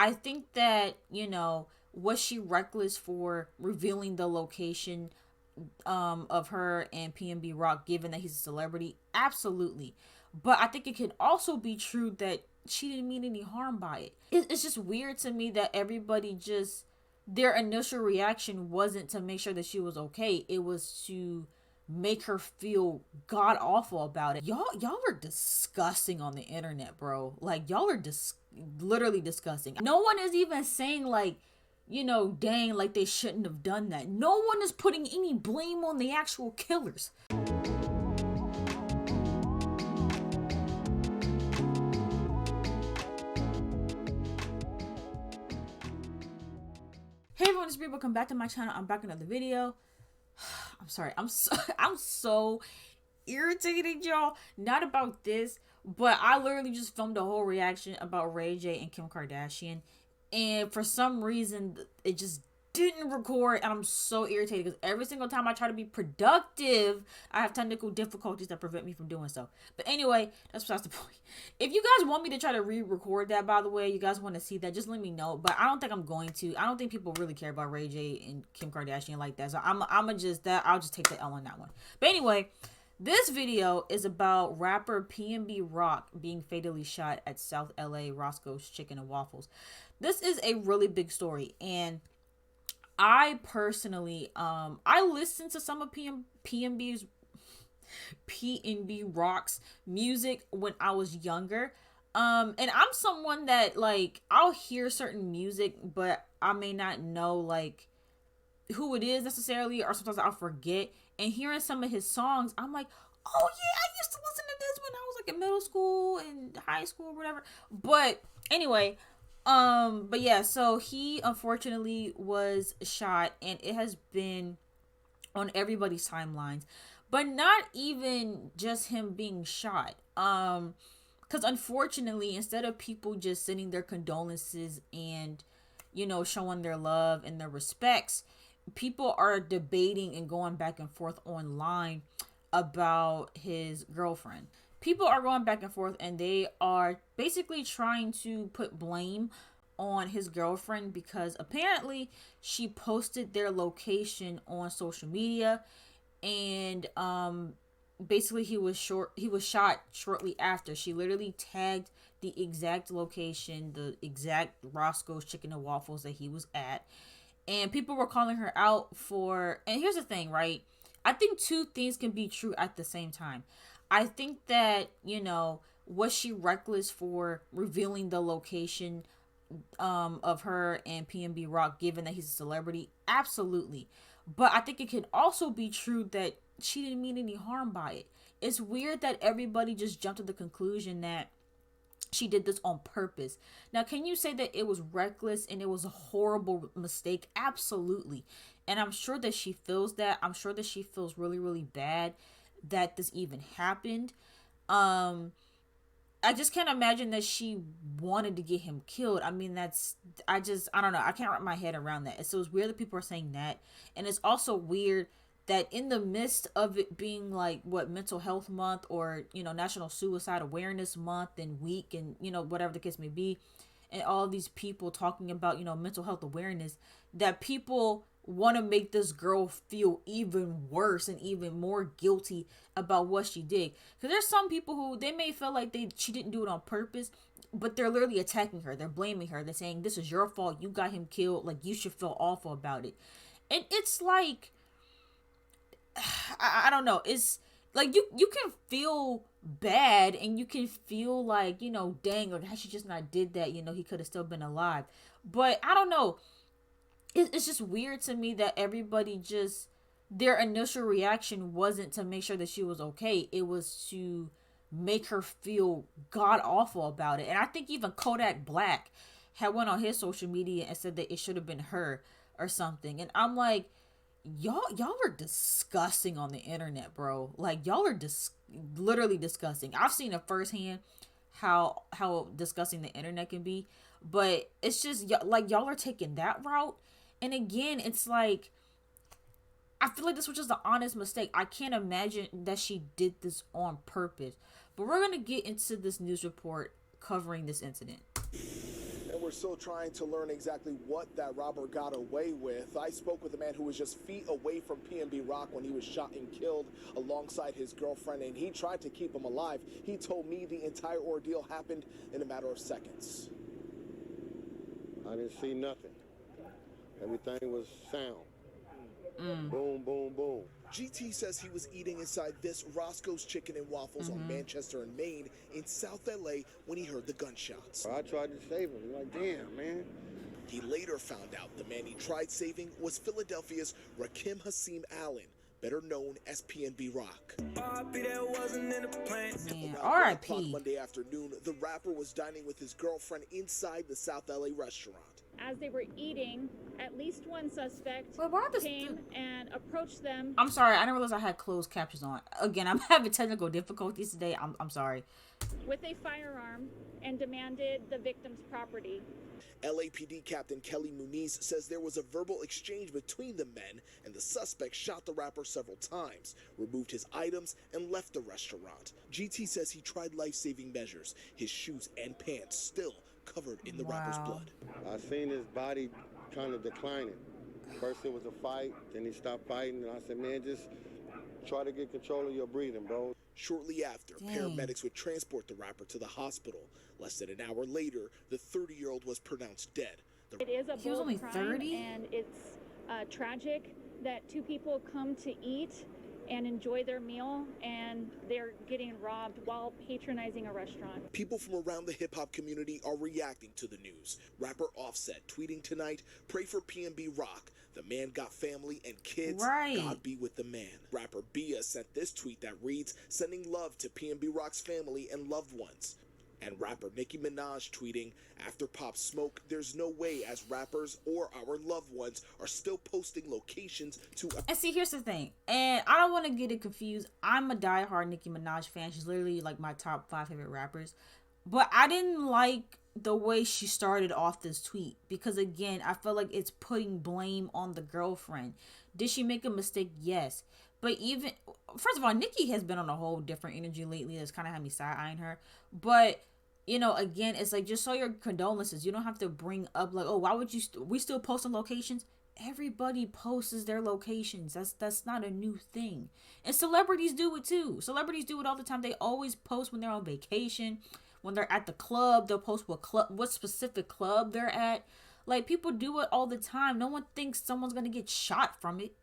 I think that, was she reckless for revealing the location of her and PnB Rock, given that he's a celebrity? Absolutely. But I think it could also be true that she didn't mean any harm by it. It's just weird to me that everybody just, their initial reaction wasn't to make sure that she was okay. It was to make her feel god awful about it. Y'all are disgusting on the internet, bro. Like, y'all are literally disgusting. No one is even saying like, dang, like they shouldn't have done that. No one is putting any blame on the actual killers. Hey everyone, it's Brie. Welcome back to my channel. I'm back in another video. I'm sorry. I'm so irritated, y'all. Not about this, but I literally just filmed a whole reaction about Ray J and Kim Kardashian, and for some reason it just didn't record, and I'm so irritated because every single time I try to be productive, I have technical difficulties that prevent me from doing so. But anyway, that's besides the point. If you guys want me to try to re-record that, by the way, you guys want to see that, just let me know. But I don't think I'm going to. I don't think people really care about Ray J and Kim Kardashian like that. So I'll just take the L on that one. But anyway, this video is about rapper PnB Rock being fatally shot at South LA Roscoe's Chicken and Waffles. This is a really big story, and I personally, I listened to some of PnB Rock's music when I was younger. And I'm someone that, like, I'll hear certain music, but I may not know, like, who it is necessarily, or sometimes I'll forget. And hearing some of his songs, I'm like, oh yeah, I used to listen to this when I was like in middle school and high school or whatever. But anyway, but yeah, so he unfortunately was shot, and it has been on everybody's timelines. But not even just him being shot. Because unfortunately, instead of people just sending their condolences and, showing their love and their respects, people are debating and going back and forth online about his girlfriend. People are going back and forth, and they are basically trying to put blame on his girlfriend because apparently she posted their location on social media, and basically he was shot shortly after. She literally tagged the exact location, the exact Roscoe's Chicken and Waffles that he was at, and people were calling her out for. And here's the thing, right? I think two things can be true at the same time. I think that, was she reckless for revealing the location of her and PnB Rock, given that he's a celebrity? Absolutely. But I think it can also be true that she didn't mean any harm by it. It's weird that everybody just jumped to the conclusion that she did this on purpose. Now, can you say that it was reckless and it was a horrible mistake? Absolutely. And I'm sure that she feels that. I'm sure that she feels really, really bad that this even happened. I just can't imagine that she wanted to get him killed. I mean, I don't know. I can't wrap my head around that. So it's weird that people are saying that. And it's also weird that in the midst of it being like mental health month, or National Suicide Awareness Month and week, and whatever the case may be, and all these people talking about mental health awareness, that people want to make this girl feel even worse and even more guilty about what she did. Because there's some people who, they may feel like she didn't do it on purpose, but they're literally attacking her. They're blaming her. They're saying, this is your fault, you got him killed, like you should feel awful about it. And it's like, I don't know. It's like you can feel bad, and you can feel like, dang, like had she just not did that, he could have still been alive. But I don't know. It's just weird to me that everybody just, their initial reaction wasn't to make sure that she was okay. It was to make her feel god awful about it. And I think even Kodak Black had went on his social media and said that it should have been her or something. And I'm like, y'all are disgusting on the internet, bro. Like, y'all are literally disgusting. I've seen it firsthand how disgusting the internet can be, but it's just like y'all are taking that route. And again, it's like, I feel like this was just an honest mistake. I can't imagine that she did this on purpose. But we're gonna get into this news report covering this incident. And we're We're still trying to learn exactly what that robber got away with. I spoke with a man who was just feet away from PnB Rock when he was shot and killed alongside his girlfriend, and he tried to keep him alive. He told me the entire ordeal happened in a matter of seconds. I didn't see nothing. Everything was sound. Boom, boom, boom. GT says he was eating inside this Roscoe's Chicken and Waffles on Manchester and Main in South LA when he heard the gunshots. I tried to save him. Like, damn, man. He later found out the man he tried saving was Philadelphia's Rakim Hassim Allen, better known as PnB Rock. Man, Around R.I.P. Monday afternoon, the rapper was dining with his girlfriend inside the South LA restaurant. As they were eating, at least one suspect came and approached them. I'm sorry, I didn't realize I had closed captions on. Again, I'm having technical difficulties today. I'm sorry. With a firearm and demanded the victim's property. LAPD Captain Kelly Muniz says there was a verbal exchange between the men, and the suspect shot the rapper several times, removed his items, and left the restaurant. GT says he tried life-saving measures, his shoes and pants still covered in the rapper's blood. I seen his body kind of declining. First it was a fight, then he stopped fighting, and I said, man, just try to get control of your breathing, bro. Shortly after, paramedics would transport the rapper to the hospital. Less than an hour later, the 30-year-old was pronounced dead. It is a He was only crime, 30? and it's tragic that two people come to eat and enjoy their meal, and they're getting robbed while patronizing a restaurant. People from around the hip-hop community are reacting to the news. Rapper Offset tweeting tonight, "Pray for PnB Rock. The man got family and kids. Right. God be with the man." Rapper Bia sent this tweet that reads, "Sending love to PnB Rock's family and loved ones." And rapper Nicki Minaj tweeting, "After Pop Smoke, there's no way as rappers or our loved ones are still posting locations to..." And see, here's the thing, and I don't want to get it confused. I'm a diehard Nicki Minaj fan. She's literally like my top 5 favorite rappers. But I didn't like the way she started off this tweet, because again, I feel like it's putting blame on the girlfriend. Did she make a mistake? Yes. But even, first of all, Nicki has been on a whole different energy lately that's kind of had me side-eyeing her. But, you know, again, it's like, just show your condolences. You don't have to bring up like, oh, why would you, we still posting locations? Everybody posts their locations. That's not a new thing. And celebrities do it too. Celebrities do it all the time. They always post when they're on vacation. When they're at the club, they'll post what specific club they're at. Like, people do it all the time. No one thinks someone's gonna get shot from it.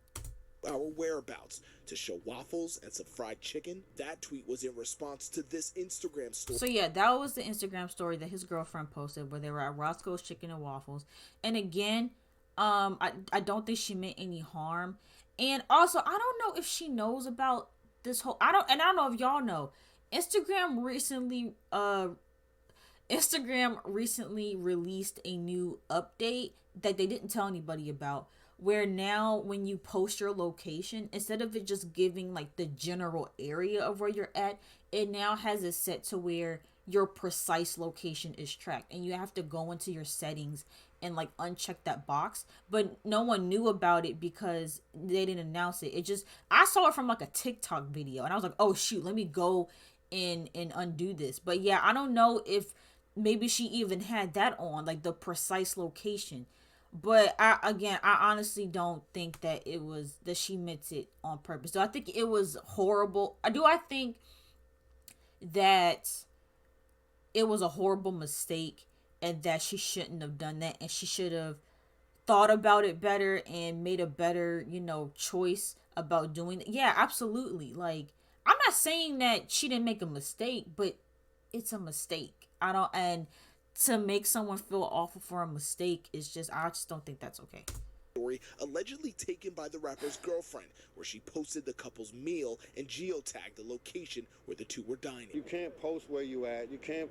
Our whereabouts to show waffles and some fried chicken. That tweet was in response to this Instagram story. So yeah, that was the Instagram story that his girlfriend posted, where they were at Roscoe's Chicken and Waffles. And again, I don't think she meant any harm. And also, I don't know if she knows about this whole, I don't know if y'all know. Instagram recently released a new update that they didn't tell anybody about, where now when you post your location, instead of it just giving like the general area of where you're at, it now has it set to where your precise location is tracked, and you have to go into your settings and like uncheck that box. But no one knew about it because they didn't announce it. It just, I saw it from like a TikTok video, and I was like, oh shoot, let me go and undo this. But yeah, I don't know if maybe she even had that on, like the precise location. But I honestly don't think that it was, that she meant it on purpose. So I think it was horrible. I think that it was a horrible mistake, and that she shouldn't have done that, and she should have thought about it better and made a better, choice about doing it. Yeah, absolutely. Like, I'm not saying that she didn't make a mistake, but it's a mistake. And to make someone feel awful for a mistake is just, I just don't think that's okay. Story allegedly taken by the rapper's girlfriend, where she posted the couple's meal and geotagged the location where the two were dining. You can't post where you at. You can't.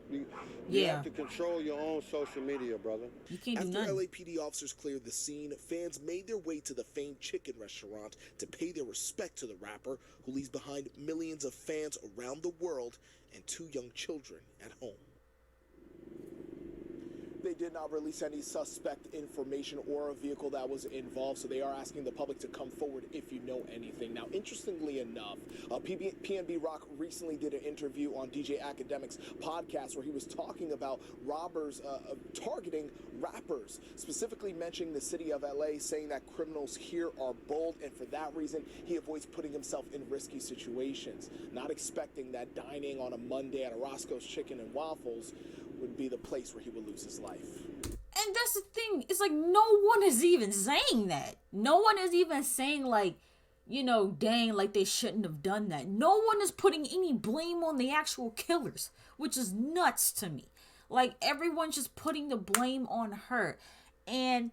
You have to control your own social media, brother. You can't do After nothing. LAPD officers cleared the scene, fans made their way to the famed chicken restaurant to pay their respect to the rapper, who leaves behind millions of fans around the world and 2 young children at home. They did not release any suspect information or a vehicle that was involved, so they are asking the public to come forward if you know anything. Now, interestingly enough, PnB Rock recently did an interview on DJ Academic's podcast where he was talking about robbers targeting rappers, specifically mentioning the city of LA, saying that criminals here are bold, and for that reason, he avoids putting himself in risky situations, not expecting that dining on a Monday at a Roscoe's Chicken and Waffles would be the place where he would lose his life. And that's the thing. It's like no one is even saying that. No one is even saying like, you know, dang, like they shouldn't have done that. No one is putting any blame on the actual killers, which is nuts to me. Like everyone's just putting the blame on her. And,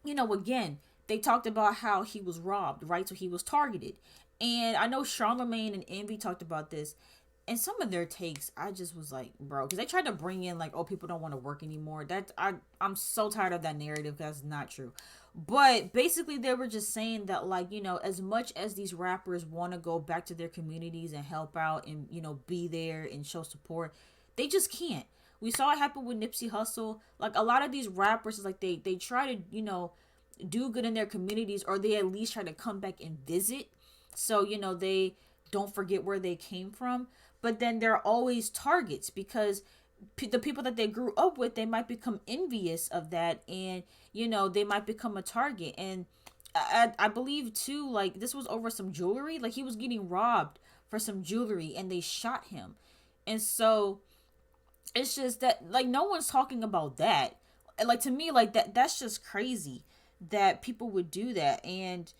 you know, again, they talked about how he was robbed, right? So he was targeted. And I know Charlamagne and Envy talked about this. And some of their takes, I just was like, bro, because they tried to bring in like, oh, people don't want to work anymore. I'm so tired of that narrative. That's not true. But basically, they were just saying that, like, you know, as much as these rappers want to go back to their communities and help out and, you know, be there and show support, they just can't. We saw it happen with Nipsey Hussle. Like, a lot of these rappers, like, they try to, you know, do good in their communities, or they at least try to come back and visit. So, you know, they don't forget where they came from. But then they're always targets because the people that they grew up with, they might become envious of that, and you know, they might become a target. And I believe too, like this was over some jewelry. Like he was getting robbed for some jewelry and they shot him. And so it's just that like no one's talking about that. Like to me, like that's just crazy that people would do that. And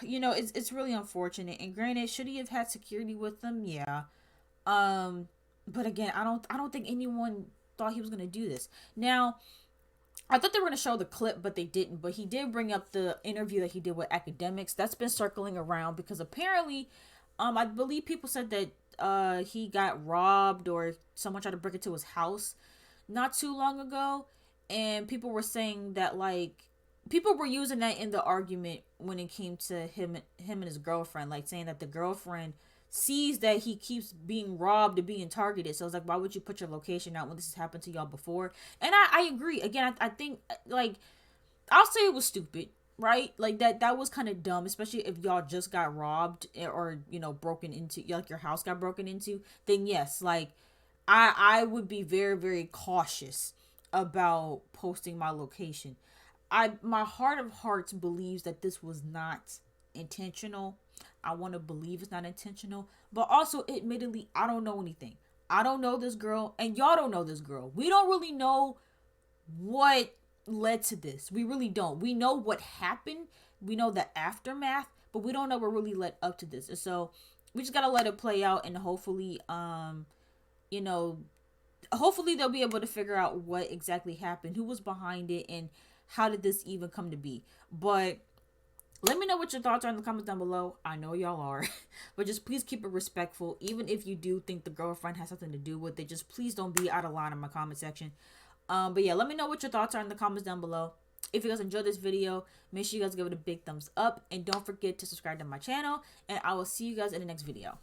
you know, it's really unfortunate. And granted, should he have had security with them? Yeah. But again, I don't think anyone thought he was gonna do this. Now, I thought they were gonna show the clip, but they didn't. But he did bring up the interview that he did with Academics. That's been circling around because apparently, I believe people said that he got robbed or someone tried to break into his house not too long ago, and people were saying that like people were using that in the argument when it came to him and his girlfriend, like saying that the girlfriend sees that he keeps being robbed and being targeted. So it's like, why would you put your location out when this has happened to y'all before? And I agree. Again, I think like I'll say it was stupid, right? Like that was kind of dumb, especially if y'all just got robbed or, you know, broken into, like your house got broken into. Then yes, like I would be very, very cautious about posting my location. My heart of hearts believes that this was not intentional. I want to believe it's not intentional, but also admittedly, I don't know anything. I don't know this girl, and y'all don't know this girl. We don't really know what led to this. We really don't. We know what happened. We know the aftermath, but we don't know what really led up to this. And so we just gotta let it play out, and hopefully, you know, hopefully they'll be able to figure out what exactly happened, who was behind it, and how did this even come to be. But let me know what your thoughts are in the comments down below. I know y'all are. But just please keep it respectful. Even if you do think the girlfriend has something to do with it, just please don't be out of line in my comment section. But yeah, let me know what your thoughts are in the comments down below. If you guys enjoyed this video, make sure you guys give it a big thumbs up. And don't forget to subscribe to my channel. And I will see you guys in the next video.